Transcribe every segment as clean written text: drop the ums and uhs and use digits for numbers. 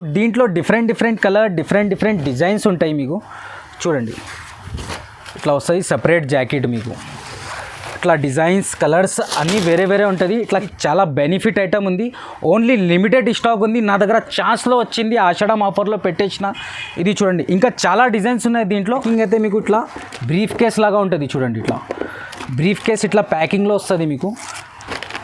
దీంట్లో different colour different designs ఉంటాయి. మీకు చూడండి ఇట్లా వస్తుంది సెపరేట్ జాకెట్. మీకు ఇట్లా డిజైన్స్ కలర్స్ అన్నీ వేరే ఉంటుంది. ఇట్లా చాలా బెనిఫిట్ ఐటమ్ ఉంది. ఓన్లీ లిమిటెడ్ స్టాక్ ఉంది. నా దగ్గర ఛాన్స్లో వచ్చింది, ఆషాఢం ఆఫర్లో పెట్టేసిన. ఇది చూడండి, ఇంకా చాలా డిజైన్స్ ఉన్నాయి దీంట్లో. ఇంకైతే మీకు ఇట్లా బ్రీఫ్ కేస్ లాగా ఉంటుంది. చూడండి ఇట్లా బ్రీఫ్ కేస్ ఇట్లా ప్యాకింగ్లో వస్తుంది. మీకు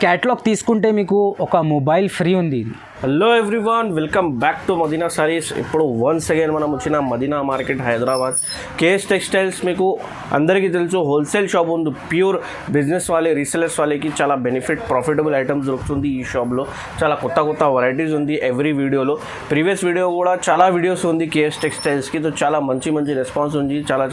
క్యాటలాగ్ తీసుకుంటే మీకు ఒక మొబైల్ ఫ్రీ ఉంది. ఇది hello everyone, welcome back to Madina sarees. ఇప్పుడు వన్స్ అగైన్ మనం వచ్చిన Madina market Hyderabad. KS textiles మీకు అందరికీ తెలుసు, హోల్సేల్ షాప్ ఉంది. ప్యూర్ బిజినెస్ వాళ్ళే, రీసెలర్స్ వాళ్ళకి చాలా బెనిఫిట్ ప్రాఫిటబుల్ ఐటమ్స్ దొరుకుతుంది ఈ షాప్లో. చాలా కొత్త వెరైటీస్ ఉంది ఎవ్రీ వీడియోలో. ప్రీవియస్ వీడియో కూడా చాలా వీడియోస్ ఉంది కేఎస్ టెక్స్టైల్స్కి. సో చాలా మంచి రెస్పాన్స్ ఉంది. చాలా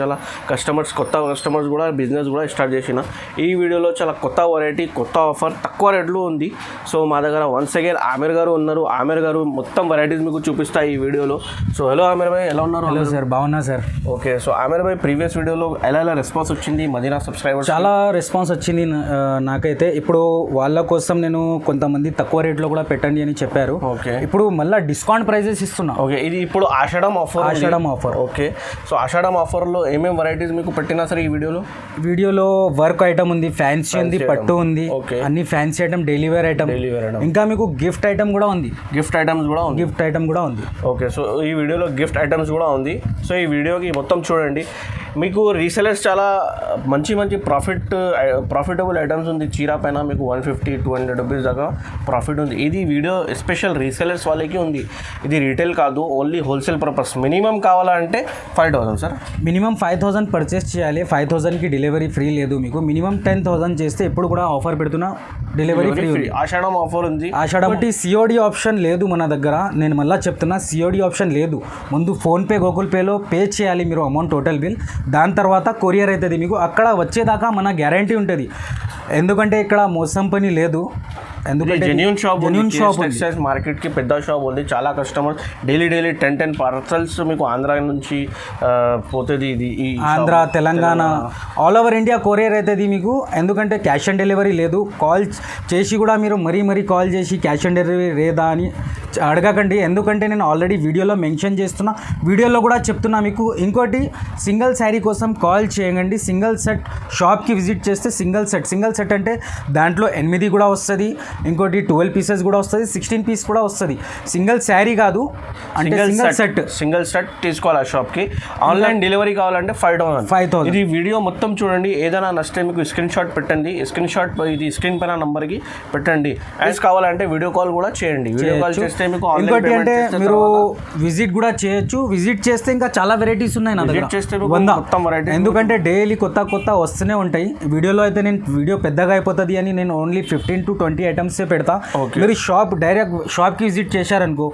కొత్త కస్టమర్స్ కూడా బిజినెస్ కూడా స్టార్ట్ చేసిన. ఈ వీడియోలో చాలా కొత్త వెరైటీ, కొత్త ఆఫర్, తక్కువ రేట్లు ఉంది. సో మా దగ్గర వన్స్ అగైన్ ఆమిర్ గారు ఉన్నారు. ఆమిర్ గారు మొత్తం వెరైటీస్ మీకు చూపిస్తాయి ఈ వీడియోలో. సో హలో ఆమిర్ భాయ్, ఎలా ఉన్నారు? హలో సార్, బాగున్నా సార్. ఓకే, సో ఆమిర్ భాయ్ ప్రీవియస్ వీడియోలో ఎలా రెస్పాన్స్ వచ్చింది మదీనా సబ్స్క్రైబర్స్? చాలా రెస్పాన్స్ వచ్చింది నాకైతే. ఇప్పుడు వాళ్ళ కోసం నేను కొంతమంది తక్కువ రేట్లో కూడా పెట్టండి అని చెప్పారు. ఓకే, ఇప్పుడు మళ్ళీ డిస్కౌంట్ ప్రైజెస్ ఇస్తున్నా. ఓకే, ఇది ఇప్పుడు ఆషాఢం ఆఫర్. ఓకే, సో ఆషాఢం ఆఫర్లో ఏమేమి వెరైటీస్ మీకు పెట్టినా సరే ఈ వీడియోలో వర్క్ ఐటమ్ ఉంది, ఫ్యాన్సీ ఉంది, పట్టు ఉంది, అన్ని fancy item, daily wear item, ఇంకా మీకు గిఫ్ట్ ఐటమ్ కూడా ఉంది. గిఫ్ట్ ఐటమ్స్ కూడా ఉంది. ఓకే, సో ఈ వీడియోలో గిఫ్ట్ ఐటమ్స్ కూడా ఉంది. సో ఈ వీడియోకి మొత్తం చూడండి. మీకు రీసెలర్స్ చాలా మంచి ప్రాఫిటబుల్ ఐటమ్స్ ఉంది. చీరా పైన మీకు 150-200 రూపీస్ దాకా ప్రాఫిట్ ఉంది. ఇది వీడియో స్పెషల్ రీసెలర్స్ వాళ్ళకి ఉంది. ఇది రీటైల్ కాదు, ఓన్లీ హోల్సేల్ పర్పస్. మినిమం కావాలంటే 5,000 సార్. మినిమం 5,000 పర్చేస్ చేయాలి. 5,000కి డెలివరీ ఫ్రీ లేదు. మీకు మినిమం 10,000 చేస్తే ఇప్పుడు కూడా ఆఫర్ పెడుతున్నా, డెలివరీ ఫ్రీ. ఆషాఢం ఆఫర్ ఉంది. ఆషాఢం సిఓడి ఆప్షన్ లేదు మన దగ్గర. నేను మళ్ళీ చెప్తున్నా, సిఓడి ఆప్షన్ లేదు. ముందు ఫోన్పే, గూగుల్ పేలో పే చేయాలి మీరు అమౌంట్, టోటల్ బిల్. దాని తర్వాత కొరియర్ అవుతుంది మీకు. అక్కడ వచ్చేదాకా మన గ్యారంటీ ఉంటుంది. ఎందుకంటే ఇక్కడ మోసం పని లేదు. ఎందుకంటే జెన్యూన్ షాప్ టెక్స్టైల్స్ మార్కెట్కి పెద్ద షాప్ ఉంది. చాలా కస్టమర్స్ డైలీ 10 పార్సల్స్ మీకు ఆంధ్ర నుంచి పోతుంది. ఇది Andhra, Telangana, all over India courier అవుతుంది మీకు. ఎందుకంటే క్యాష్ ఆన్ డెలివరీ లేదు. కాల్ చేసి కూడా మీరు మరీ కాల్ చేసి క్యాష్ ఆన్ డెలివరీ లేదా అని అడగకండి. ఎందుకంటే నేను ఆల్రెడీ వీడియోలో మెన్షన్ చేస్తున్నా, వీడియోలో కూడా చెప్తున్నా మీకు. ఇంకోటి, సింగిల్ శారీ కోసం కాల్ చేయండి. సింగిల్ సెట్ షాప్కి విజిట్ చేస్తే సింగిల్ సెట్ అంటే దాంట్లో 8 కూడా వస్తుంది, ఇంకోటి 12 పీసెస్ కూడా వస్తుంది, 16 పీస్ కూడా వస్తుంది. సింగిల్ శారీ కాదు, అంటే సింగిల్ సెట్ తీసుకోవాలి ఆ షాప్కి. ఆన్లైన్ డెలివరీ కావాలంటే 5,000. ఇది వీడియో మొత్తం చూడండి. ఏదైనా నచ్చితే మీకు స్క్రీన్ షాట్ పెట్టండి. ఇది స్క్రీన్ పైన నంబర్కి పెట్టండి. యాడ్స్ కావాలంటే వీడియో కాల్ కూడా చేయండి. వీడియో కాల్ చేస్తే మీకు ఇంకోటి అంటే మీరు విజిట్ కూడా చేయొచ్చు. విజిట్ చేస్తే ఇంకా చాలా వెరైటీస్ ఉన్నాయి నా దగ్గర, మొత్తం వెరైటీ. ఎందుకంటే డైలీ కొత్త వస్తూనే ఉంటాయి. వీడియోలో అయితే నేను వీడియో పెద్దగా అయిపోతుంది అని నేను ఓన్లీ 15-20 ఐటమ్సే పెడతా. మీరు డైరెక్ట్ షాప్కి విజిట్ చేశారనుకో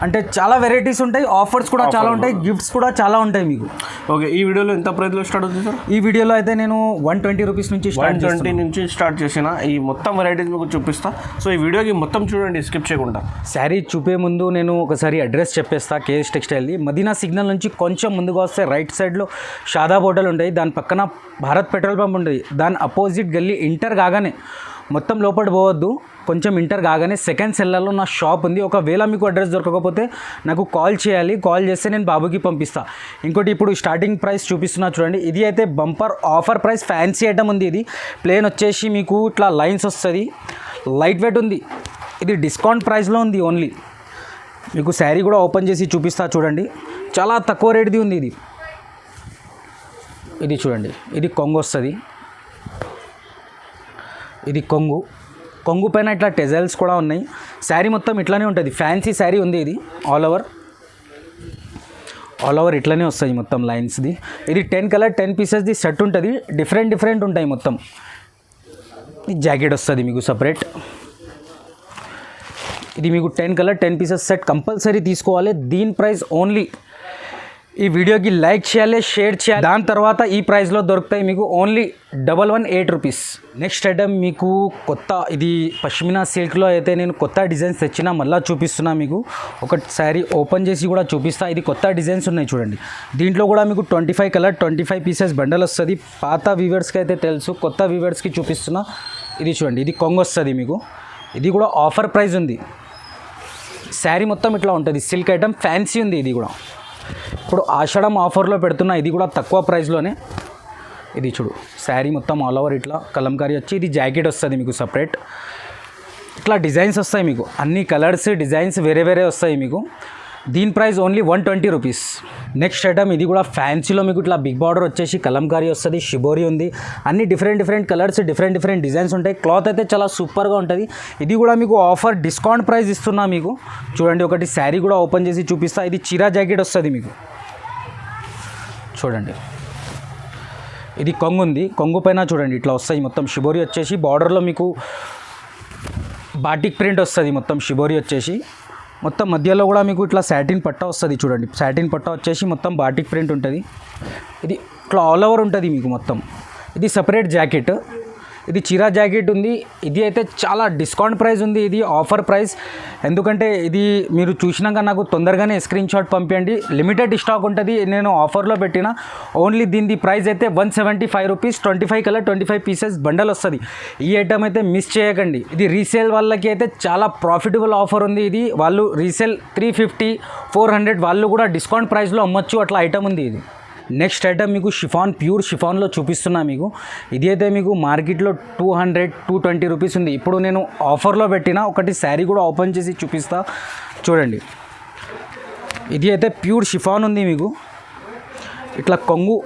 అంటే చాలా వెరైటీస్ ఉంటాయి, ఆఫర్స్ కూడా చాలా ఉంటాయి, గిఫ్ట్స్ కూడా చాలా ఉంటాయి మీకు. ఓకే, ఈ వీడియోలో ఎంత ప్రైస్లో స్టార్ట్ అవుతుంది సార్? ఈ వీడియోలో అయితే నేను 120 రూపీస్ నుంచి 120 నుంచి స్టార్ట్ చేసిన ఈ మొత్తం వెరైటీస్ మీకు చూపిస్తా. సో ఈ వీడియోకి మొత్తం చూడండి, స్కిప్ చేయకుండా. శారీ చూపే ముందు నేను ఒకసారి అడ్రస్ చెప్పేస్తా. కేఎస్ టెక్స్టైల్ది మదీనా సిగ్నల్ నుంచి కొంచెం ముందుగా వస్తే రైట్ సైడ్లో షాదాబ్ హోటల్ ఉంటాయి. దాని పక్కన భారత్ పెట్రోల్ పంప్ ఉంటుంది. దాని అపోజిట్ గల్లీ ఇంటర్ కాగానే, మొత్తం లోపల పోవద్దు, కొంచెం ఇంటర్ కాగానే సెకండ్ సెల్లర్లో నా షాప్ ఉంది. ఒకవేళ మీకు అడ్రస్ దొరకకపోతే నాకు కాల్ చేయాలి. కాల్ చేస్తే నేను బాబుకి పంపిస్తా. ఇంకోటి, ఇప్పుడు స్టార్టింగ్ ప్రైస్ చూపిస్తున్నా చూడండి. ఇది అయితే bumper offer price, fancy item ఉంది. ఇది ప్లేన్ వచ్చేసి మీకు ఇట్లా లైన్స్ వస్తుంది, లైట్ వెయిట్ ఉంది. ఇది డిస్కౌంట్ ప్రైస్లో ఉంది ఓన్లీ. మీకు శారీ కూడా ఓపెన్ చేసి చూపిస్తా చూడండి. చాలా తక్కువ రేట్ది ఉంది ఇది. ఇది చూడండి, ఇది కొంగు వస్తుంది. ఇది కొంగు పైన ఇట్లా టెజల్స్ కూడా ఉన్నాయి. శారీ మొత్తం ఇట్లానే ఉంటుంది, ఫ్యాన్సీ శారీ ఉంది. ఇది ఆల్ ఓవర్ ఇట్లానే వస్తుంది మొత్తం లైన్స్ది. ఇది 10 కలర్ 10 పీసెస్ది సెట్ ఉంటుంది. డిఫరెంట్ ఉంటాయి మొత్తం. ఇది జాకెట్ వస్తుంది మీకు సపరేట్. ఇది మీకు 10 కలర్ 10 పీసెస్ సెట్ కంపల్సరీ తీసుకోవాలి. దీని ప్రైస్ ఓన్లీ, ఈ వీడియోకి లైక్ చేయాలి, షేర్ చేయాలి. దాని తర్వాత ఈ ప్రైస్లో దొరుకుతాయి మీకు ఓన్లీ 118 రూపీస్. నెక్స్ట్ ఐటమ్ మీకు కొత్త, ఇది పష్మినా సిల్క్లో అయితే నేను కొత్త డిజైన్స్ తెచ్చినా, మళ్ళీ చూపిస్తున్నా మీకు. ఒక శారీ ఓపెన్ చేసి కూడా చూపిస్తా. ఇది కొత్త డిజైన్స్ ఉన్నాయి చూడండి. దీంట్లో కూడా మీకు 25 కలర్ 25 పీసెస్ బండల్ వస్తుంది. పాత వ్యూవర్స్కి అయితే తెలుసు, కొత్త వ్యూవర్స్కి చూపిస్తున్నా. ఇది చూడండి, ఇది కొంగు వస్తుంది మీకు. ఇది కూడా ఆఫర్ ప్రైస్ ఉంది. శారీ మొత్తం ఇట్లా ఉంటుంది, సిల్క్ ఐటమ్ ఫ్యాన్సీ ఉంది. ఇది కూడా ఇప్పుడు ఆషాఢం ఆఫర్లో పెడుతున్నా, ఇది కూడా తక్కువ ప్రైస్లోనే. ఇది చూడు, శారీ మొత్తం ఆల్ ఓవర్ ఇట్లా కలంకారీ వచ్చి, ఇది జాకెట్ వస్తుంది మీకు సపరేట్. ఇట్లా డిజైన్స్ వస్తాయి మీకు, అన్ని కలర్స్ డిజైన్స్ వేరే వేరే వస్తాయి మీకు. దీని price only 120 rupees. Next item ఇది కూడా ఫ్యాన్సీలో మీకు ఇట్లా బిగ్ బార్డర్ వచ్చేసి కలంకారీ వస్తుంది, షిబోరి ఉంది, అన్ని డిఫరెంట్ కలర్స్ డిఫరెంట్ డిజైన్స్ ఉంటాయి. క్లాత్ అయితే చాలా సూపర్గా ఉంటుంది. ఇది కూడా మీకు ఆఫర్ డిస్కౌంట్ ప్రైస్ ఇస్తున్నా మీకు. చూడండి, ఒకటి శారీ కూడా ఓపెన్ చేసి చూపిస్తా. ఇది చీరా జాకెట్ వస్తుంది మీకు. చూడండి, ఇది కొంగు ఉంది, కొంగు పైన చూడండి ఇట్లా వస్తాయి మొత్తం షిబోరి వచ్చేసి. బార్డర్లో మీకు బాటిక్ ప్రింట్ వస్తుంది మొత్తం షిబోరి వచ్చేసి. మొత్తం మధ్యలో కూడా మీకు ఇట్లా సాటిన్ పట్ట వస్తుంది. చూడండి, సాటిన్ పట్ట వచ్చేసి మొత్తం బాటిక్ ప్రింట్ ఉంటుంది. ఇది ఇట్లా ఆల్ ఓవర్ ఉంటుంది మీకు మొత్తం. ఇది సపరేట్ జాకెట్, ఇది చీరా జాకెట్ ఉంది. ఇది అయితే చాలా డిస్కౌంట్ ప్రైస్ ఉంది, ఇది ఆఫర్ ప్రైస్. ఎందుకంటే ఇది మీరు చూసినాక నాకు తొందరగానే స్క్రీన్ షాట్ పంపించండి. లిమిటెడ్ స్టాక్ ఉంటుంది, నేను ఆఫర్లో పెట్టిన. ఓన్లీ దీని ప్రైస్ అయితే 175 రూపీస్. 25 కలర్ 25 పీసెస్ బండల్ వస్తుంది. ఈ ఐటమ్ అయితే మిస్ చేయకండి. ఇది రీసేల్ వాళ్ళకి అయితే చాలా ప్రాఫిటబుల్ ఆఫర్ ఉంది. ఇది వాళ్ళు రీసేల్ 350 400 వాళ్ళు కూడా డిస్కౌంట్ ప్రైస్లో అమ్మొచ్చు, అట్లా ఐటమ్ ఉంది ఇది. నెక్స్ట్ ఐటమ్ మీకు షిఫాన్, ప్యూర్ షిఫాన్లో చూపిస్తున్నా మీకు. ఇది అయితే మీకు మార్కెట్లో 200 220 రూపీస్ ఉంది. ఇప్పుడు నేను ఆఫర్లో పెట్టిన ఒకటి శారీ కూడా ఓపెన్ చేసి చూపిస్తా. చూడండి, ఇది అయితే ప్యూర్ షిఫాన్ ఉంది మీకు. ఇట్లా కొంగు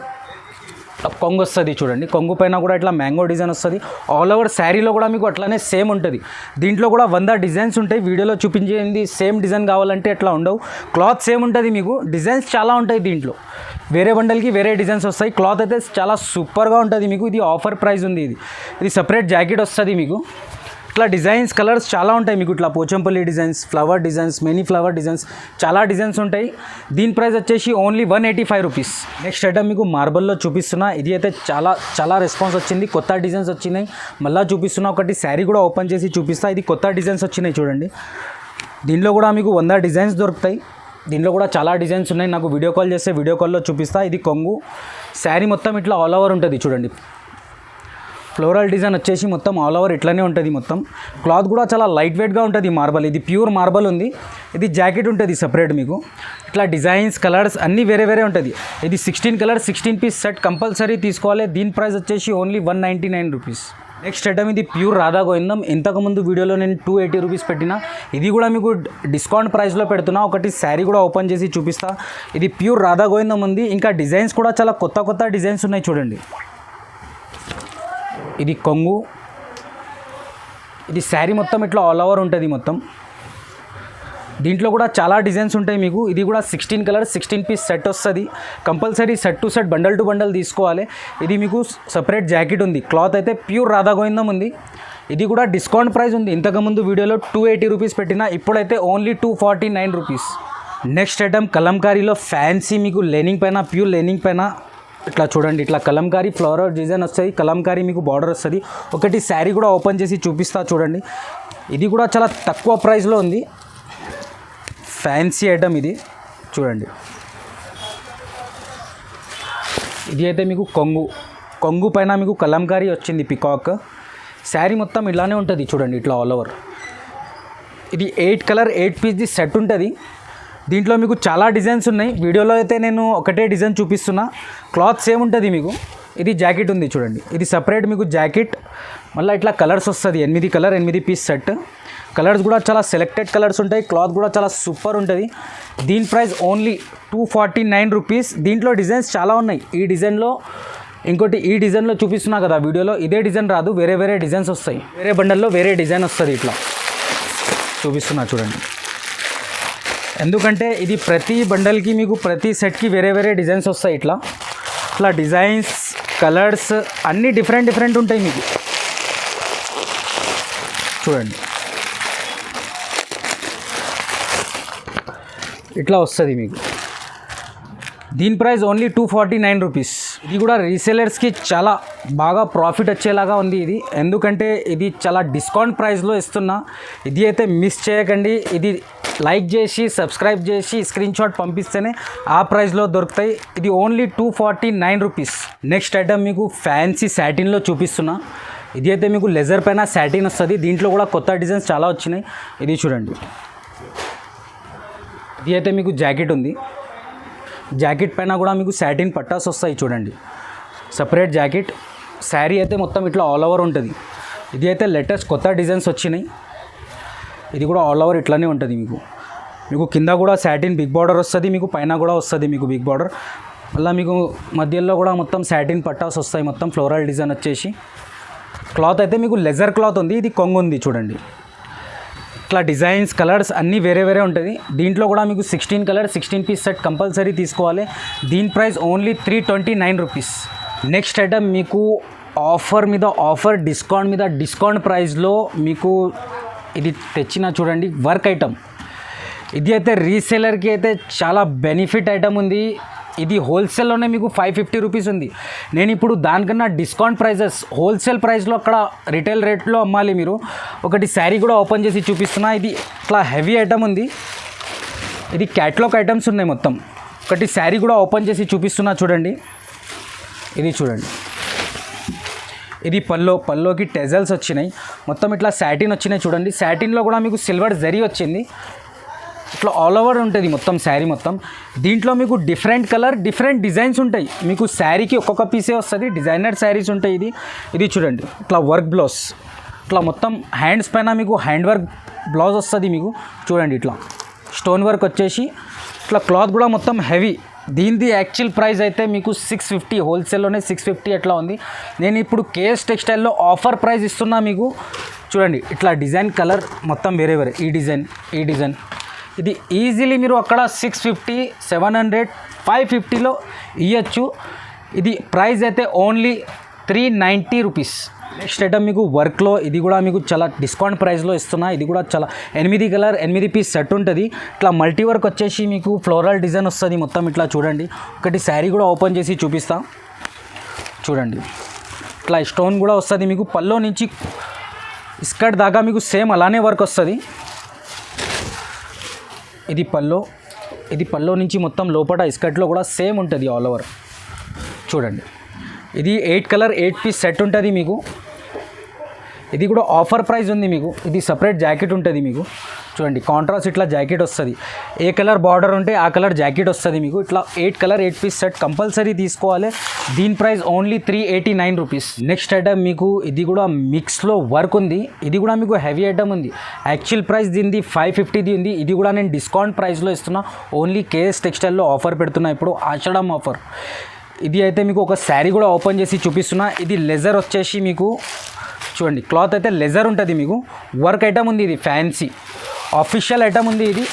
వస్తుంది చూడండి, కొంగు పైన కూడా ఇట్లా మ్యాంగో డిజైన్ వస్తుంది. ఆల్ ఓవర్ శారీలో కూడా మీకు అట్లానే సేమ్ ఉంటుంది. దీంట్లో కూడా 100 డిజైన్స్ ఉంటాయి. వీడియోలో చూపించేది సేమ్ డిజైన్ కావాలంటే అట్లా ఉండవు. క్లాత్ సేమ్ ఉంటుంది మీకు, డిజైన్స్ చాలా ఉంటాయి దీంట్లో. వేరే బండల్కి వేరే డిజైన్స్ వస్తాయి. క్లాత్ అయితే చాలా సూపర్గా ఉంటుంది మీకు. ఇది ఆఫర్ ప్రైస్ ఉంది. ఇది సపరేట్ జాకెట్ వస్తుంది మీకు. ఇట్లా డిజైన్స్ కలర్స్ చాలా ఉంటాయి మీకు. ఇట్లా Pochampally designs, flower designs, many flower designs, చాలా డిజైన్స్ ఉంటాయి. దీని ప్రైస్ వచ్చేసి ఓన్లీ 185 రూపీస్. నెక్స్ట్ ఐటమ్ మీకు మార్బల్లో చూపిస్తున్నా. ఇది అయితే చాలా రెస్పాన్స్ వచ్చింది, కొత్త డిజైన్స్ వచ్చినాయి. మళ్ళీ చూపిస్తున్నా, ఒకటి శారీ కూడా ఓపెన్ చేసి చూపిస్తా. ఇది కొత్త డిజైన్స్ వచ్చినాయి చూడండి. దీనిలో కూడా మీకు 100 డిజైన్స్ దొరుకుతాయి. దీనిలో కూడా చాలా డిజైన్స్ ఉన్నాయి. నాకు వీడియో కాల్ చేస్తే వీడియో కాల్లో చూపిస్తా. ఇది కొంగు, శారీ మొత్తం ఇట్లా ఆల్ ఓవర్ ఉంటుంది చూడండి. ఫ్లోరల్ డిజైన్ వచ్చేసి మొత్తం ఆల్ ఓవర్ ఇట్లానే ఉంటుంది మొత్తం. క్లాత్ కూడా చాలా లైట్ వెయిట్గా ఉంటుంది. మార్బల్, ఇది ప్యూర్ మార్బల్ ఉంది. ఇది జాకెట్ ఉంటుంది సపరేట్ మీకు. ఇట్లా డిజైన్స్ కలర్స్ అన్నీ వేరే వేరే ఉంటుంది. ఇది 16 కలర్స్ 16 పీస్ సెట్ కంపల్సరీ తీసుకోవాలి. దీని ప్రైస్ వచ్చేసి ఓన్లీ 199 రూపీస్. నెక్స్ట్ ఐటమ్ ఇది ప్యూర్ రాధా గోవిందం. ఇంతకుముందు వీడియోలో నేను 280 రూపీస్ పెట్టిన. ఇది కూడా మీకు డిస్కౌంట్ ప్రైస్లో పెడుతున్నా. ఒకటి శారీ కూడా ఓపెన్ చేసి చూపిస్తా. ఇది ప్యూర్ రాధా గోవిందం ఉంది. ఇంకా డిజైన్స్ కూడా చాలా కొత్త డిజైన్స్ ఉన్నాయి చూడండి. ఇది కొంగు, ఇది శారీ మొత్తం ఇట్లా ఆల్ ఓవర్ ఉంటుంది మొత్తం. దీంట్లో కూడా చాలా డిజైన్స్ ఉంటాయి మీకు. ఇది కూడా 16 కలర్స్ 16 పీస్ సెట్ వస్తుంది. Compulsory set to set bundle to bundle తీసుకోవాలి. ఇది మీకు సపరేట్ జాకెట్ ఉంది. క్లాత్ అయితే ప్యూర్ రాధా గోవిందం ఉంది. ఇది కూడా డిస్కౌంట్ ప్రైస్ ఉంది. ఇంతకుముందు వీడియోలో 280 రూపీస్ పెట్టిన, ఇప్పుడైతే ఓన్లీ 249 రూపీస్. నెక్స్ట్ ఐటమ్ కలంకారీలో ఫ్యాన్సీ మీకు లెనింగ్ పైన, ప్యూర్ లెనింగ్ పైన ఇట్లా చూడండి. ఇట్లా కలంకారీ ఫ్లవర్ డిజైన్ వస్తుంది. కలంకారీ మీకు బార్డర్ వస్తుంది. ఒకటి శారీ కూడా ఓపెన్ చేసి చూపిస్తా చూడండి. ఇది కూడా చాలా తక్కువ ప్రైస్లో ఉంది. ఫ్యాన్సీ ఐటమ్ ఇది చూడండి. ఇది అయితే మీకు కొంగు పైన మీకు కలంకారీ వచ్చింది పికాక్. శారీ మొత్తం ఇలానే ఉంటుంది చూడండి, ఇట్లా ఆల్ ఓవర్. ఇది 8 కలర్ 8 పీస్ది సెట్ ఉంటుంది. దీంట్లో మీకు చాలా డిజైన్స్ ఉన్నాయి. వీడియోలో అయితే నేను ఒకటే డిజైన్ చూపిస్తున్నా. క్లాత్ సేమ్ ఉంటుంది మీకు. ఇది జాకెట్ ఉంది చూడండి. ఇది సపరేట్ మీకు జాకెట్. మళ్ళీ ఇట్లా కలర్స్ వస్తుంది. 8 కలర్ 8 పీస్ సెట్. కలర్స్ కూడా చాలా సెలెక్టెడ్ కలర్స్ ఉంటాయి. క్లాత్ కూడా చాలా సూపర్ ఉంటుంది. దీని ప్రైస్ ఓన్లీ 249 రూపీస్. దీంట్లో డిజైన్స్ చాలా ఉన్నాయి. ఈ డిజైన్లో ఇంకోటి, ఈ డిజైన్లో చూపిస్తున్నా కదా వీడియోలో, ఇదే డిజైన్ రాదు, వేరే వేరే డిజైన్స్ వస్తాయి. వేరే బండల్లో వేరే డిజైన్ వస్తుంది. ఇట్లా చూపిస్తున్నా చూడండి. ఎందుకంటే ఇది ప్రతి బండల్కి మీకు ప్రతి సెట్కి వేరే వేరే డిజైన్స్ వస్తాయి. ఇట్లా డిజైన్స్ కలర్స్ అన్నీ డిఫరెంట్ ఉంటాయి మీకు. చూడండి, ఇట్లా వస్తుంది మీకు. దీని ప్రైస్ ఓన్లీ 249 రూపీస్. ఇది కూడా రీసేలర్స్కి చాలా బాగా ప్రాఫిట్ వచ్చేలాగా ఉంది ఇది. ఎందుకంటే ఇది చాలా డిస్కౌంట్ ప్రైస్లో ఇస్తున్నా. ఇది అయితే మిస్ చేయకండి. ఇది లైక్ చేసి సబ్స్క్రైబ్ చేసి స్క్రీన్ షాట్ పంపిస్తేనే ఆ ప్రైస్లో దొరుకుతాయి. ఇది ఓన్లీ 249 రూపీస్. నెక్స్ట్ ఐటమ్ మీకు ఫ్యాన్సీ సాటిన్లో చూపిస్తున్నా. ఇది అయితే మీకు లెజర్ పైన సాటిన్ వస్తుంది. దీంట్లో కూడా కొత్త డిజైన్స్ చాలా వచ్చినాయి. ఇది చూడండి, ఇది అయితే మీకు జాకెట్ ఉంది, జాకెట్ పైన కూడా మీకు సాటిన్ పట్టాస్ వస్తాయి చూడండి, సపరేట్ జాకెట్. శారీ అయితే మొత్తం ఇట్లా ఆల్ ఓవర్ ఉంటుంది. ఇది అయితే లేటెస్ట్ కొత్త డిజైన్స్ వచ్చినాయి. ఇది కూడా ఆల్ ఓవర్ ఇట్లానే ఉంటుంది. మీకు కింద కూడా సాటిన్ బిగ్ బార్డర్ వస్తుంది, మీకు పైన కూడా వస్తుంది మీకు బిగ్ బార్డర్. మళ్ళీ మీకు మధ్యలో కూడా మొత్తం సాటిన్ పట్టాస్ వస్తాయి, మొత్తం ఫ్లోరల్ డిజైన్ వచ్చేసి. క్లాత్ అయితే మీకు లెజర్ క్లాత్ ఉంది, ఇది కొంగు ఉంది చూడండి. ఇట్లా డిజైన్స్ కలర్స్ అన్నీ వేరే వేరే ఉంటుంది. దీంట్లో కూడా మీకు 16 కలర్ 16 పీస్ సెట్ కంపల్సరీ తీసుకోవాలి. దీని price only 329 rupees. Next item మీకు ఆఫర్ మీద ఆఫర్, డిస్కౌంట్ మీద డిస్కౌంట్ ప్రైస్లో మీకు ఇది తెచ్చిన చూడండి వర్క్ ఐటమ్. ఇది అయితే రీసేలర్కి అయితే చాలా బెనిఫిట్ ఐటమ్ ఉంది. ఇది హోల్సేల్లోనే మీకు 550 రూపీస్ ఉంది. నేను ఇప్పుడు దానికన్నా డిస్కౌంట్ ప్రైజెస్ హోల్సేల్ ప్రైస్లో అక్కడ రిటైల్ రేట్లో అమ్మాలి. మీరు ఒకటి శారీ కూడా ఓపెన్ చేసి చూపిస్తున్నా. ఇది ఇట్లా హెవీ ఐటమ్ ఉంది, ఇది క్యాట్లాగ్ ఐటమ్స్ ఉన్నాయి మొత్తం. ఒకటి శారీ కూడా ఓపెన్ చేసి చూపిస్తున్నా చూడండి. ఇది చూడండి, ఇది పల్లోకి టెజల్స్ వచ్చినాయి, మొత్తం ఇట్లా సాటిన్ వచ్చినాయి చూడండి. సాటిన్లో కూడా మీకు సిల్వర్ జరీ వచ్చింది, ఇట్లా ఆల్ ఓవర్ ఉంటుంది మొత్తం శారీ మొత్తం. దీంట్లో మీకు డిఫరెంట్ కలర్ డిఫరెంట్ డిజైన్స్ ఉంటాయి. మీకు శారీకి ఒక్కొక్క పీసే వస్తుంది, డిజైనర్ శారీస్ ఉంటాయి. ఇది చూడండి, ఇట్లా వర్క్ బ్లౌజ్, ఇట్లా మొత్తం హ్యాండ్స్ పైన మీకు హ్యాండ్ వర్క్ బ్లౌజ్ వస్తుంది. మీకు చూడండి ఇట్లా స్టోన్ వర్క్ వచ్చేసి, ఇట్లా క్లాత్ కూడా మొత్తం హెవీ. దీనిది యాక్చువల్ ప్రైస్ అయితే మీకు 650, హోల్సేల్లోనే 650 అట్లా ఉంది. నేను ఇప్పుడు కేఎస్ టెక్స్టైల్లో ఆఫర్ ప్రైస్ ఇస్తున్నా మీకు. చూడండి ఇట్లా డిజైన్ కలర్ మొత్తం వేరే వేరే, ఈ డిజైన్ ఇది ఈజీలీ మీరు అక్కడ 650, 700, 550లో ఇవ్వచ్చు. ఇది ప్రైస్ అయితే ఓన్లీ 390 రూపీస్. నెక్స్ట్ ఐటమ్ మీకు వర్క్లో, ఇది కూడా మీకు చాలా డిస్కౌంట్ ప్రైస్లో ఇస్తున్నా. ఇది కూడా చాలా 8 కలర్ 8 పీస్ సెట్ ఉంటుంది. ఇట్లా మల్టీ వర్క్ వచ్చేసి మీకు ఫ్లోరల్ డిజైన్ వస్తుంది మొత్తం. ఇట్లా చూడండి, ఒకటి శారీ కూడా ఓపెన్ చేసి చూపిస్తా చూడండి. ఇట్లా స్టోన్ కూడా వస్తుంది మీకు. పల్లో నుంచి స్కర్ట్ దాకా మీకు సేమ్ అలానే వర్క్ వస్తుంది. ఇది పల్లో నుంచి మొత్తం లోపల స్కర్ట్లో కూడా సేమ్ ఉంటుంది ఆల్ ఓవర్ చూడండి. ఇది 8 కలర్ 8 పీస్ సెట్ ఉంటుంది మీకు. ఇది కూడా ఆఫర్ ప్రైస్ ఉంది మీకు. ఇది సపరేట్ జాకెట్ ఉంటుంది మీకు. చూడండి కాంట్రాస్ట్ ఇట్లా జాకెట్ వస్తుంది. ఏ కలర్ బార్డర్ ఉంటే ఆ కలర్ జాకెట్ వస్తుంది మీకు. ఇట్లా 8 కలర్ 8 పీస్ సెట్ కంపల్సరీ తీసుకోవాలి. దీని price only 389 rupees. Next item మీకు ఇది కూడా మిక్స్లో వర్క్ ఉంది. ఇది కూడా మీకు హెవీ ఐటమ్ ఉంది. యాక్చువల్ ప్రైస్ దీనిది 550 ఉంది. ఇది కూడా నేను డిస్కౌంట్ ప్రైస్లో ఇస్తున్నా. ఓన్లీ కేఎస్ టెక్స్టైల్లో ఆఫర్ పెడుతున్నా ఇప్పుడు, ఆషాఢం ఆఫర్. ఇది అయితే మీకు ఒక శారీ కూడా ఓపెన్ చేసి చూపిస్తున్నా. ఇది లెజర్ వచ్చేసి మీకు చూడండి, క్లాత్ అయితే లెజర్ ఉంటుంది మీకు. వర్క్ ఐటమ్ ఉంది, ఇది ఫ్యాన్సీ ఆఫీషియల్ ఐటమ్ ఉంది. ఇది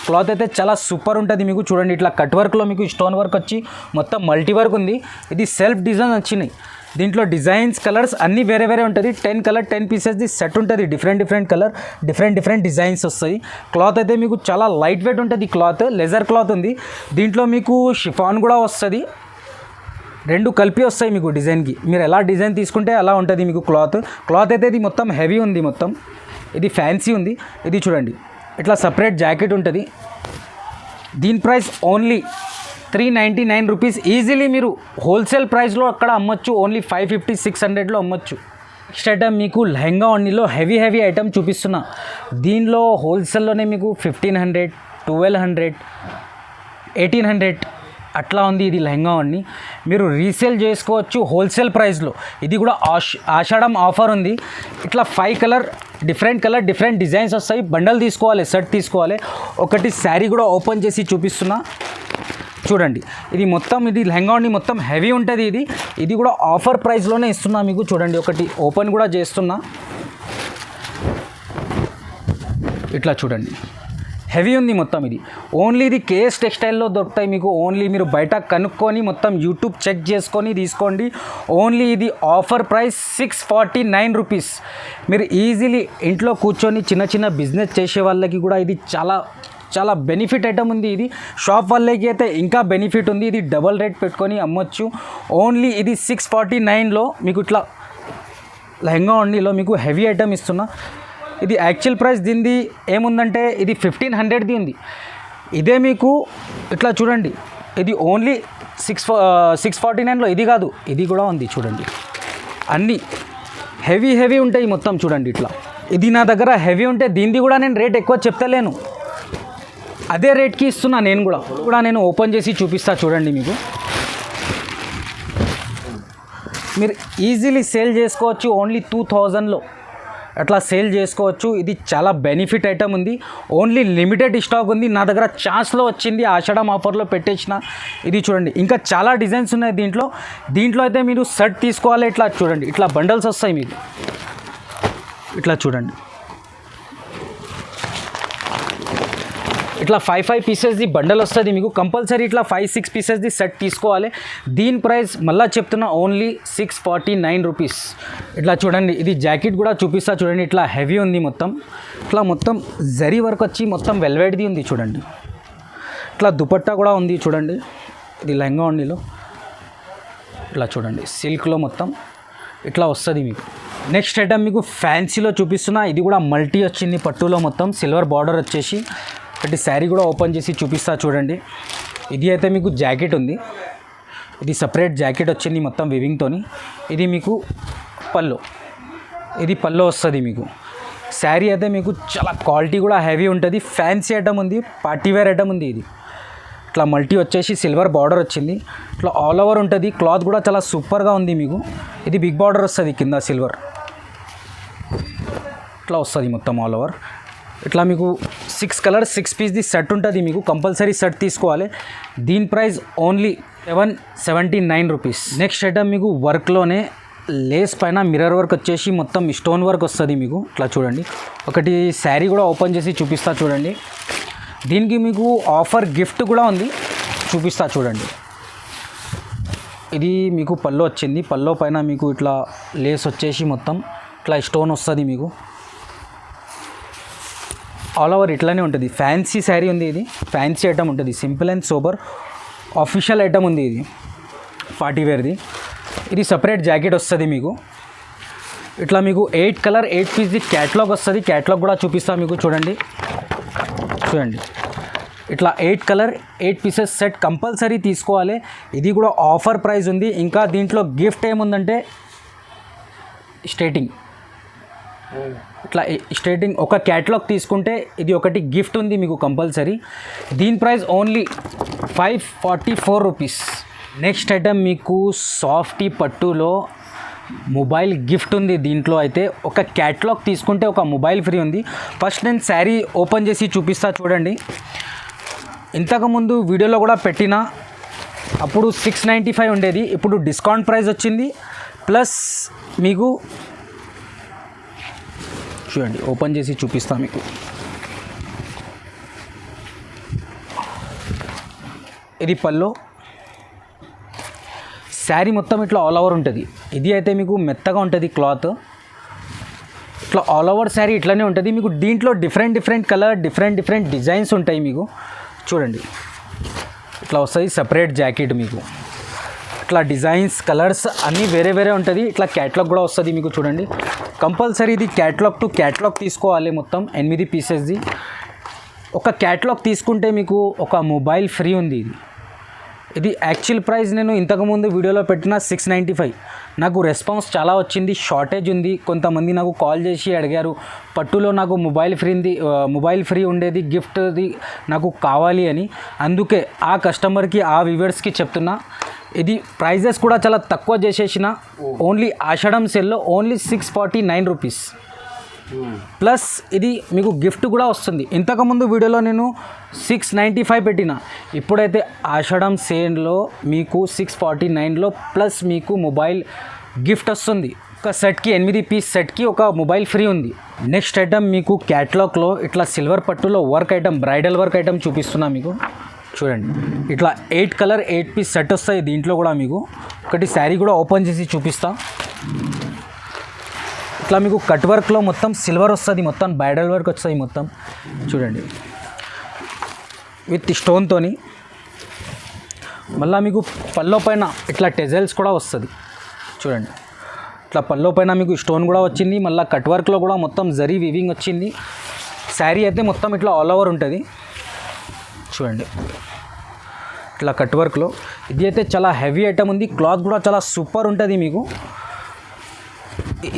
క్లాత్ అయితే చాలా సూపర్ ఉంటుంది మీకు. చూడండి ఇట్లా కట్ వర్క్లో మీకు స్టోన్ వర్క్ వచ్చి మొత్తం మల్టీ వర్క్ ఉంది. ఇది సెల్ఫ్ డిజైన్ వచ్చినాయి. దీంట్లో డిజైన్స్ కలర్స్ అన్నీ వేరే వేరే ఉంటుంది. 10 కలర్ 10 పీసెస్ది సెట్ ఉంటుంది. డిఫరెంట్ కలర్ డిఫరెంట్ డిజైన్స్ వస్తాయి. క్లాత్ అయితే మీకు చాలా లైట్ వెయిట్ ఉంటుంది. క్లాత్ లెజర్ క్లాత్ ఉంది. దీంట్లో మీకు షిఫాన్ కూడా వస్తుంది. 2 కలిపి వస్తాయి మీకు డిజైన్కి. మీరు ఎలా డిజైన్ తీసుకుంటే అలా ఉంటుంది మీకు. క్లాత్ అయితే ఇది మొత్తం హెవీ ఉంది మొత్తం. ఇది ఫ్యాన్సీ ఉంది. ఇది చూడండి ఇట్లా సపరేట్ జాకెట్ ఉంటుంది. దీని ప్రైస్ ఓన్లీ 399 రూపీస్. ఈజీలీ మీరు హోల్సేల్ ప్రైస్లో అక్కడ అమ్మొచ్చు. ఓన్లీ 550, 600లో అమ్మొచ్చు. నెక్స్ట్ ఐటమ్ మీకు లెహంగా ఓన్లీలో హెవీ ఐటమ్ చూపిస్తున్నా. దీనిలో హోల్సేల్లోనే మీకు 1500, 1200, 1800 అట్లా ఉంది. ఇది లెహంగా ఓన్లీ మీరు రీసేల్ చేసుకోవచ్చు హోల్సేల్ ప్రైస్లో. ఇది కూడా ఆషాఢం ఆఫర్ ఉంది. ఇట్లా 5 కలర్ డిఫరెంట్ డిజైన్స్ వస్తాయి. బండల్ తీసుకోవాలి, సెట్ తీసుకోవాలి. ఒకటి శారీ కూడా ఓపెన్ చేసి చూపిస్తున్నా చూడండి. ఇది మొత్తం ఇది లెహంగా మొత్తం హెవీ ఉంటుంది. ఇది కూడా ఆఫర్ ప్రైస్లోనే ఇస్తున్నా మీకు. చూడండి ఒకటి ఓపెన్ కూడా చేస్తున్నా. ఇట్లా చూడండి హెవీ ఉంది మొత్తం. ఇది ఓన్లీ ఇది కేఎస్ టెక్స్టైల్లో దొరుకుతాయి మీకు. ఓన్లీ మీరు బయట కనుక్కొని మొత్తం యూట్యూబ్ చెక్ చేసుకొని తీసుకోండి. ఓన్లీ ఇది ఆఫర్ ప్రైస్ 649 రూపీస్. మీరు ఈజీలీ ఇంట్లో కూర్చొని చిన్న బిజినెస్ చేసే వాళ్ళకి కూడా ఇది చాలా బెనిఫిట్ ఐటమ్ ఉంది. ఇది షాప్ వాళ్ళకి అయితే ఇంకా బెనిఫిట్ ఉంది. ఇది డబల్ రేట్ పెట్టుకొని అమ్మొచ్చు. ఓన్లీ ఇది 649లో మీకు ఇట్లా లెహంగా ఓన్లీలో మీకు హెవీ ఐటమ్ ఇస్తున్నా. ఇది యాక్చువల్ ప్రైస్ దీనిది ఏముందంటే ఇది 1500ది ఉంది. ఇదే మీకు ఇట్లా చూడండి, ఇది ఓన్లీ 649లో. ఇది కాదు, ఇది కూడా ఉంది చూడండి. అన్నీ హెవీ ఉంటాయి మొత్తం చూడండి. ఇట్లా ఇది నా దగ్గర హెవీ ఉంటే దీనిది కూడా నేను రేట్ ఎక్కువ చెప్తలేను. అదే రేట్కి ఇస్తున్నా నేను కూడా నేను ఓపెన్ చేసి చూపిస్తా చూడండి. మీకు మీరు ఈజీలీ సేల్ చేసుకోవచ్చు. ఓన్లీ 2000లో అట్లా సేల్ చేసుకోవచ్చు. ఇది చాలా బెనిఫిట్ ఐటమ్ ఉంది. ఓన్లీ లిమిటెడ్ స్టాక్ ఉంది. నా దగ్గర ఛాన్స్లో వచ్చింది, ఆషాఢం ఆఫర్లో పెట్టేసిన. ఇది చూడండి, ఇంకా చాలా డిజైన్స్ ఉన్నాయి దీంట్లో అయితే మీరు సెట్ తీసుకోవాలి. ఇట్లా చూడండి, ఇట్లా బండల్స్ వస్తాయి మీకు. ఇట్లా చూడండి, ఇట్లా 5 పీసెస్ది బండల్ వస్తుంది మీకు. కంపల్సరీ ఇట్లా 5-6 పీసెస్ది సెట్ తీసుకోవాలి. దీని ప్రైస్ మళ్ళీ చెప్తున్నా ఓన్లీ 649 రూపీస్. ఇట్లా చూడండి, ఇది జాకెట్ కూడా చూపిస్తా చూడండి. ఇట్లా హెవీ ఉంది మొత్తం. ఇట్లా మొత్తం జరీ వర్క్ వచ్చి మొత్తం వెల్వెట్ది ఉంది చూడండి. ఇట్లా దుపట్టా కూడా ఉంది చూడండి. ఇది లెహంగా ఉండిలో ఇట్లా చూడండి, సిల్క్లో మొత్తం ఇట్లా వస్తుంది మీకు. నెక్స్ట్ ఐటమ్ మీకు ఫ్యాన్సీలో చూపిస్తున్నా. ఇది కూడా మల్టీ వచ్చింది, పట్టులో మొత్తం సిల్వర్ బార్డర్ వచ్చేసి. ఒకటి శారీ కూడా ఓపెన్ చేసి చూపిస్తా చూడండి. ఇది అయితే మీకు జాకెట్ ఉంది. ఇది సపరేట్ జాకెట్ వచ్చింది మొత్తం వివింగ్తోని. ఇది మీకు పల్లో, ఇది పల్లో వస్తుంది మీకు. శారీ అయితే మీకు చాలా క్వాలిటీ కూడా హెవీ ఉంటుంది. ఫ్యాన్సీ ఐటమ్ ఉంది, పార్టీవేర్ ఐటమ్ ఉంది. ఇది ఇట్లా మల్టీ వచ్చేసి సిల్వర్ బార్డర్ వచ్చింది. ఇట్లా ఆల్ ఓవర్ ఉంటుంది. క్లాత్ కూడా చాలా సూపర్గా ఉంది మీకు. ఇది బిగ్ బార్డర్ వస్తుంది కింద సిల్వర్. ఇట్లా వస్తుంది మొత్తం ఆల్ ఓవర్. ఇట్లా మీకు 6 కలర్స్ 6 పీస్ది సెట్ ఉంటుంది మీకు. కంపల్సరీ సెట్ తీసుకోవాలి. దీని price only 779 rupees. Next item మీకు వర్క్లోనే లేస్ పైన మిర్రర్ వర్క్ వచ్చేసి మొత్తం స్టోన్ వర్క్ వస్తుంది మీకు. ఇట్లా చూడండి, ఒకటి శారీ కూడా ఓపెన్ చేసి చూపిస్తా చూడండి. దీనికి మీకు ఆఫర్ గిఫ్ట్ కూడా ఉంది, చూపిస్తా చూడండి. ఇది మీకు పల్లో వచ్చింది. పల్లో పైన మీకు ఇట్లా లేస్ వచ్చేసి మొత్తం ఇట్లా స్టోన్ వస్తుంది మీకు. ఆల్ ఓవర్ ఇట్లానే ఉంటుంది. ఫ్యాన్సీ శారీ ఉంది. ఇది ఫ్యాన్సీ ఐటమ్ ఉంటుంది. Simple and sober official item ఉంది. ఇది పార్టీవేర్ది. ఇది సపరేట్ జాకెట్ వస్తుంది మీకు. ఇట్లా మీకు 8 కలర్ 8 పీస్ది క్యాట్లాగ్ వస్తుంది. క్యాట్లాగ్ కూడా చూపిస్తా మీకు చూడండి. ఇట్లా 8 కలర్ 8 పీసెస్ సెట్ కంపల్సరీ తీసుకోవాలి. ఇది కూడా ఆఫర్ ప్రైస్ ఉంది. ఇంకా దీంట్లో గిఫ్ట్ ఏముందంటే స్ట్రేటింగ్. ఇట్లా స్ట్రేటింగ్ ఒక క్యాటలాగ్ తీసుకుంటే ఇది ఒకటి గిఫ్ట్ ఉంది మీకు కంపల్సరీ. దీని price only 544 rupees. Next item మీకు సాఫ్టీ పట్టులో మొబైల్ గిఫ్ట్ ఉంది. దీంట్లో అయితే ఒక క్యాటలాగ్ తీసుకుంటే ఒక మొబైల్ ఫ్రీ ఉంది. ఫస్ట్ నేను శారీ ఓపెన్ చేసి చూపిస్తా చూడండి. ఇంతకుముందు వీడియోలో కూడా పెట్టిన, అప్పుడు 695 ఉండేది. ఇప్పుడు డిస్కౌంట్ ప్రైస్ వచ్చింది. ప్లస్ మీకు చూడండి, ఓపెన్ చేసి చూపిస్తా మీకు. ఇది పల్లో. శారీ మొత్తం ఇట్లా ఆల్ ఓవర్ ఉంటుంది. ఇది అయితే మీకు మెత్తగా ఉంటుంది క్లాత్. ఇట్లా ఆల్ ఓవర్ శారీ ఇట్లానే ఉంటుంది మీకు. దీంట్లో డిఫరెంట్ కలర్ డిఫరెంట్ డిజైన్స్ ఉంటాయి మీకు. చూడండి, ఇట్లా వస్తుంది సపరేట్ జాకెట్ మీకు. ఇట్లా డిజైన్స్ కలర్స్ అన్నీ వేరే ఉంటుంది. ఇట్లా క్యాటలాగ్ కూడా వస్తుంది మీకు. చూడండి, కంపల్సరీ ఇది క్యాటలాగ్ టు క్యాటలాగ్ తీసుకోవాలి. మొత్తం 8 పీసెస్ది. ఒక క్యాటలాగ్ తీసుకుంటే మీకు ఒక మొబైల్ ఫ్రీ ఉంది. ఇది యాక్చువల్ ప్రైస్ నేను ఇంతకుముందు వీడియోలో పెట్టిన 695. నాకు రెస్పాన్స్ చాలా వచ్చింది. షార్టేజ్ ఉంది. కొంతమంది నాకు కాల్ చేసి అడిగారు, పట్టులో నాకు మొబైల్ ఫ్రీ ఉండేది గిఫ్ట్ది నాకు కావాలి అని. అందుకే ఆ కస్టమర్కి ఆ వ్యూవర్స్కి చెప్తున్నా. ఇది ప్రైజెస్ కూడా చాలా తక్కువ చేసేసిన. ఓన్లీ ఆషాఢం సేల్లో ఓన్లీ 649 రూపీస్. ప్లస్ ఇది మీకు గిఫ్ట్ కూడా వస్తుంది. ఇంతకుముందు వీడియోలో నేను 695 పెట్టిన. ఇప్పుడైతే ఆషాఢం సేల్లో మీకు 649లో ప్లస్ మీకు మొబైల్ గిఫ్ట్ వస్తుంది. ఒక సెట్కి 8 పీస్ సెట్కి ఒక మొబైల్ ఫ్రీ ఉంది. నెక్స్ట్ ఐటమ్ మీకు క్యాటలాగ్లో ఇట్లా సిల్వర్ పట్టులో work item, bridal work item చూపిస్తున్నా మీకు. చూడండి, ఇట్లా 8 కలర్ 8 పీస్ సెట్ వస్తాయి. దీంట్లో కూడా మీకు ఒకటి శారీ కూడా ఓపెన్ చేసి చూపిస్తా. ఇట్లా మీకు కట్ వర్క్లో మొత్తం సిల్వర్ వస్తుంది. మొత్తం బ్రైడల్ వర్క్ వస్తుంది మొత్తం. చూడండి, విత్ స్టోన్తోని. మళ్ళీ మీకు పల్లో పైన ఇట్లా టెజల్స్ కూడా వస్తుంది. చూడండి, ఇట్లా పల్లో పైన మీకు స్టోన్ కూడా వచ్చింది. మళ్ళీ కట్ వర్క్లో కూడా మొత్తం జరీ వీవింగ్ వచ్చింది. శారీ అయితే మొత్తం ఇట్లా ఆల్ ఓవర్ ఉంటుంది. చూడండి, ఇట్లా కట్ వర్క్లో. ఇది అయితే చాలా హెవీ ఐటమ్ ఉంది. క్లాత్ కూడా చాలా సూపర్ ఉంటుంది మీకు.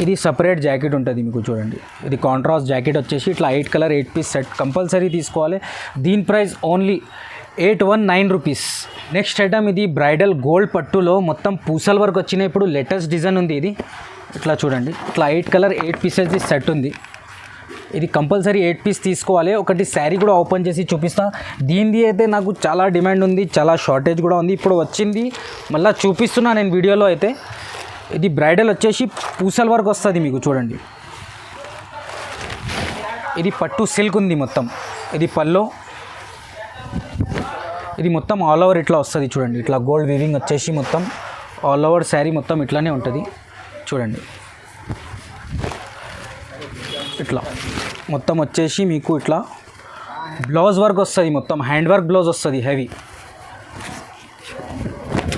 ఇది సపరేట్ జాకెట్ ఉంటుంది మీకు చూడండి. ఇది కాంట్రాస్ట్ జాకెట్ వచ్చేసి ఇట్లా 8 కలర్ 8 పీస్ సెట్ కంపల్సరీ తీసుకోవాలి. దీని price only 819 rupees. Next item ఇది బ్రైడల్ గోల్డ్ పట్టులో మొత్తం పూసల వరకు వచ్చిన ఇప్పుడు లేటెస్ట్ డిజైన్ ఉంది. ఇది ఇట్లా చూడండి, ఇట్లా 8 కలర్ 8 పీసెస్ సెట్ ఉంది. ఇది కంపల్సరీ 8 పీస్ తీసుకోవాలి. ఒకటి శారీ కూడా ఓపెన్ చేసి చూపిస్తా. దీనిది అయితే నాకు చాలా డిమాండ్ ఉంది, చాలా షార్టేజ్ కూడా ఉంది. ఇప్పుడు వచ్చింది మళ్ళీ చూపిస్తున్నా నేను వీడియోలో అయితే. ఇది బ్రైడల్ వచ్చేసి పూసల వరకు వస్తుంది మీకు చూడండి. ఇది పట్టు సిల్క్ ఉంది మొత్తం. ఇది పల్లో, ఇది మొత్తం ఆల్ ఓవర్ ఇట్లా వస్తుంది చూడండి. ఇట్లా గోల్డ్ వీవింగ్ వచ్చేసి మొత్తం ఆల్ ఓవర్ శారీ మొత్తం ఇట్లానే ఉంటుంది చూడండి. ఇట్లా మొత్తం వచ్చేసి మీకు ఇట్లా బ్లౌజ్ వర్క్ వస్తుంది, మొత్తం హ్యాండ్ వర్క్ బ్లౌజ్ వస్తుంది హెవీ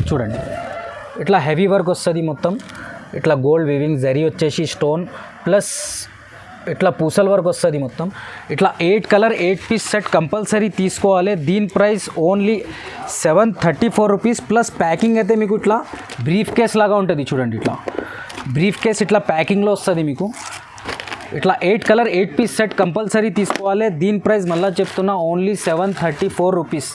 చూడండి. ఇట్లా హెవీ వర్క్ వస్తుంది మొత్తం. ఇట్లా గోల్డ్ వీవింగ్ జరీ వచ్చేసి స్టోన్ ప్లస్ ఇట్లా పూసల వర్క్ వస్తుంది మొత్తం. ఇట్లా 8 కలర్ 8 పీస్ సెట్ కంపల్సరీ తీసుకోవాలి. దీని price only 734 rupees plus packing అయితే మీకు ఇట్లా బ్రీఫ్ కేస్ లాగా ఉంటుంది చూడండి. ఇట్లా బ్రీఫ్ కేస్ ఇట్లా ప్యాకింగ్లో వస్తుంది మీకు. ఇట్లా 8 కలర్ 8 పీస్ సెట్ కంపల్సరీ తీసుకోవాలి. దీని ప్రైస్ మళ్ళీ చెప్తున్నా ఓన్లీ 734 రూపీస్.